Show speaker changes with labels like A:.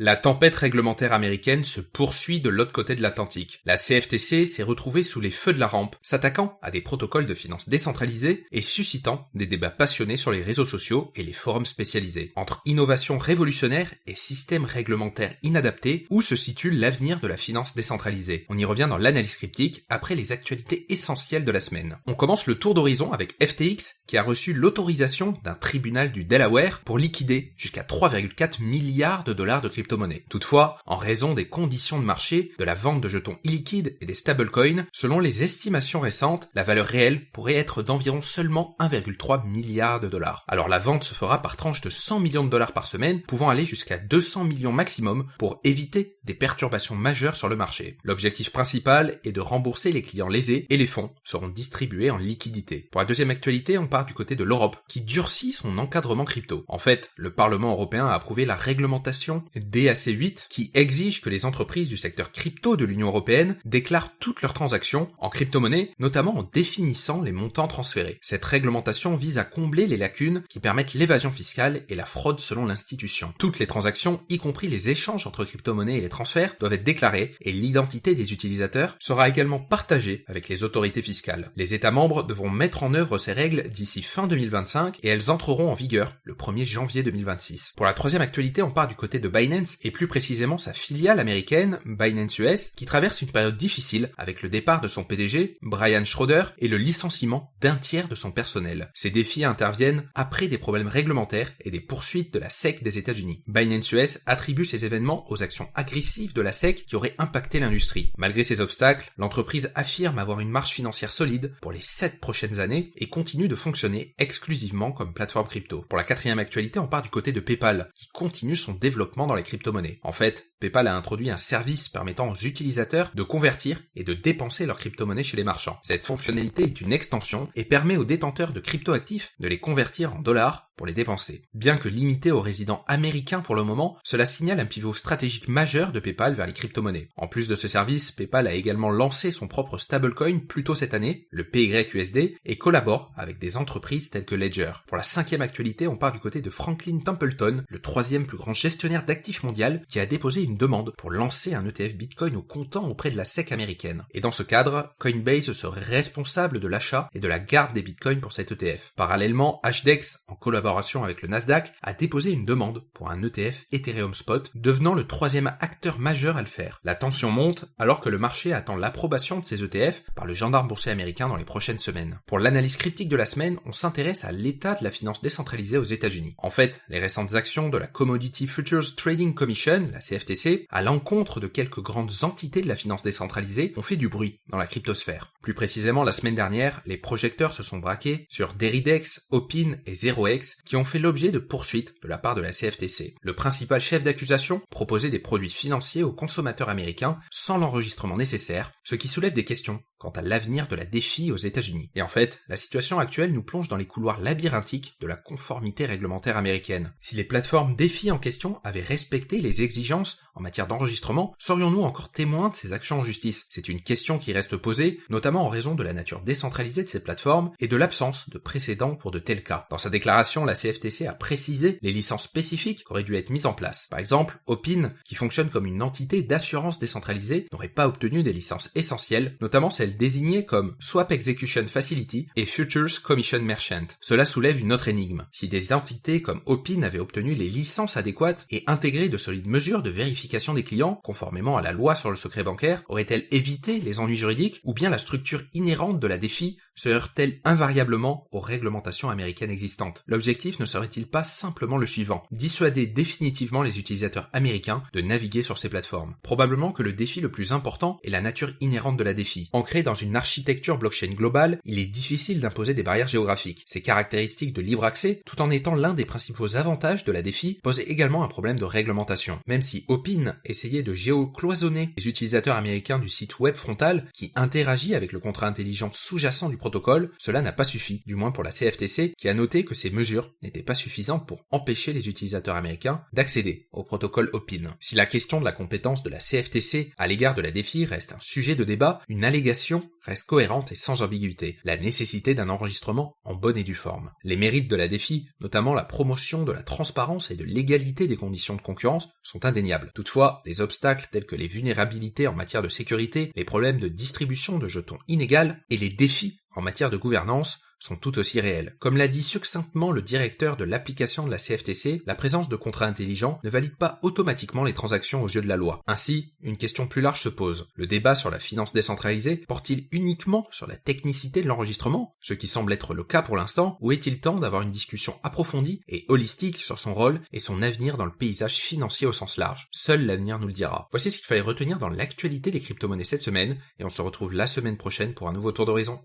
A: La tempête réglementaire américaine se poursuit de l'autre côté de l'Atlantique. La CFTC s'est retrouvée sous les feux de la rampe, s'attaquant à des protocoles de finances décentralisés et suscitant des débats passionnés sur les réseaux sociaux et les forums spécialisés. Entre innovation révolutionnaire et système réglementaire inadapté, où se situe l'avenir de la finance décentralisée? On y revient dans l'analyse cryptique après les actualités essentielles de la semaine. On commence le tour d'horizon avec FTX qui a reçu l'autorisation d'un tribunal du Delaware pour liquider jusqu'à 3,4 milliards de dollars de crypto-monnaies. Toutefois, en raison des conditions de marché, de la vente de jetons illiquides et des stablecoins, selon les estimations récentes, la valeur réelle pourrait être d'environ seulement 1,3 milliard de dollars. Alors la vente se fera par tranche de 100 millions de dollars par semaine, pouvant aller jusqu'à 200 millions maximum pour éviter des perturbations majeures sur le marché. L'objectif principal est de rembourser les clients lésés et les fonds seront distribués en liquidité. Pour la deuxième actualité, on part du côté de l'Europe qui durcit son encadrement crypto. En fait, le Parlement européen a approuvé la réglementation DAC8 qui exige que les entreprises du secteur crypto de l'Union européenne déclarent toutes leurs transactions en crypto-monnaie, notamment en définissant les montants transférés. Cette réglementation vise à combler les lacunes qui permettent l'évasion fiscale et la fraude selon l'institution. Toutes les transactions, y compris les échanges entre crypto-monnaies et les transferts, doivent être déclarées et l'identité des utilisateurs sera également partagée avec les autorités fiscales. Les États membres devront mettre en œuvre ces règles d'ici fin 2025 et elles entreront en vigueur le 1er janvier 2026. Pour la troisième actualité, on part du côté de Binance et plus précisément sa filiale américaine, Binance US, qui traverse une période difficile avec le départ de son PDG, Brian Schroeder, et le licenciement d'un tiers de son personnel. Ces défis interviennent après des problèmes réglementaires et des poursuites de la SEC des États-Unis. Binance US attribue ces événements aux actions agressives de la SEC qui auraient impacté l'industrie. Malgré ces obstacles, l'entreprise affirme avoir une marge financière solide pour les 7 prochaines années et continue de fonctionner exclusivement comme plateforme crypto. Pour la quatrième actualité, on part du côté de PayPal, qui continue son développement dans les crypto-monnaies. En fait, PayPal a introduit un service permettant aux utilisateurs de convertir et de dépenser leurs crypto-monnaies chez les marchands. Cette fonctionnalité est une extension et permet aux détenteurs de crypto-actifs de les convertir en dollars pour les dépenser. Bien que limité aux résidents américains pour le moment, cela signale un pivot stratégique majeur de PayPal vers les crypto-monnaies. En plus de ce service, PayPal a également lancé son propre stablecoin plus tôt cette année, le PYUSD, et collabore avec des entreprises telles que Ledger. Pour la cinquième actualité, on part du côté de Franklin Templeton, le troisième plus grand gestionnaire d'actifs mondial, qui a déposé une demande pour lancer un ETF Bitcoin au comptant auprès de la SEC américaine. Et dans ce cadre, Coinbase serait responsable de l'achat et de la garde des Bitcoins pour cet ETF. Parallèlement, HDEX, en collaboration avec le Nasdaq, a déposé une demande pour un ETF Ethereum Spot, devenant le troisième acteur majeur à le faire. La tension monte alors que le marché attend l'approbation de ces ETF par le gendarme boursier américain dans les prochaines semaines. Pour l'analyse cryptique de la semaine, on s'intéresse à l'état de la finance décentralisée aux États-Unis. En fait, les récentes actions de la Commodity Futures Trading Commission, la CFTC, à l'encontre de quelques grandes entités de la finance décentralisée, ont fait du bruit dans la cryptosphère. Plus précisément, la semaine dernière, les projecteurs se sont braqués sur Deridex, Opin et ZeroX, qui ont fait l'objet de poursuites de la part de la CFTC. Le principal chef d'accusation proposait des produits financiers aux consommateurs américains sans l'enregistrement nécessaire, ce qui soulève des questions quant à l'avenir de la DeFi aux États-Unis. Et en fait, la situation actuelle nous plonge dans les couloirs labyrinthiques de la conformité réglementaire américaine. Si les plateformes DeFi en question avaient respecté les exigences en matière d'enregistrement, serions-nous encore témoins de ces actions en justice? C'est une question qui reste posée, notamment en raison de la nature décentralisée de ces plateformes et de l'absence de précédents pour de tels cas. Dans sa déclaration, la CFTC a précisé les licences spécifiques qui auraient dû être mises en place. Par exemple, Opin, qui fonctionne comme une entité d'assurance décentralisée, n'aurait pas obtenu des licences essentielles, notamment celles désignées comme Swap Execution Facility et Futures Commission Merchant. Cela soulève une autre énigme. Si des entités comme Opin avaient obtenu les licences adéquates et intégré de solides mesures de vérification des clients, conformément à la loi sur le secret bancaire, auraient-elles évité les ennuis juridiques ou bien la structure inhérente de la DeFi se heurte-t-elle invariablement aux réglementations américaines existantes? L'objectif ne serait-il pas simplement le suivant: dissuader définitivement les utilisateurs américains de naviguer sur ces plateformes? Probablement que le défi le plus important est la nature inhérente de la DeFi. Ancrée dans une architecture blockchain globale, il est difficile d'imposer des barrières géographiques. Ces caractéristiques de libre accès, tout en étant l'un des principaux avantages de la DeFi, posent également un problème de réglementation. Même si Opin essayait de géocloisonner les utilisateurs américains du site web frontal qui interagit avec le contrat intelligent sous-jacent du protocole, protocole, cela n'a pas suffi, du moins pour la CFTC, qui a noté que ces mesures n'étaient pas suffisantes pour empêcher les utilisateurs américains d'accéder au protocole OPIN. Si la question de la compétence de la CFTC à l'égard de la DeFi reste un sujet de débat, une allégation reste cohérente et sans ambiguïté, la nécessité d'un enregistrement en bonne et due forme. Les mérites de la DeFi, notamment la promotion de la transparence et de l'égalité des conditions de concurrence, sont indéniables. Toutefois, les obstacles tels que les vulnérabilités en matière de sécurité, les problèmes de distribution de jetons inégales et les défis en matière de gouvernance sont tout aussi réels. Comme l'a dit succinctement le directeur de l'application de la CFTC, la présence de contrats intelligents ne valide pas automatiquement les transactions aux yeux de la loi. Ainsi, une question plus large se pose. Le débat sur la finance décentralisée porte-t-il uniquement sur la technicité de l'enregistrement, ce qui semble être le cas pour l'instant, ou est-il temps d'avoir une discussion approfondie et holistique sur son rôle et son avenir dans le paysage financier au sens large? Seul l'avenir nous le dira. Voici ce qu'il fallait retenir dans l'actualité des crypto-monnaies cette semaine, et on se retrouve la semaine prochaine pour un nouveau tour d'horizon.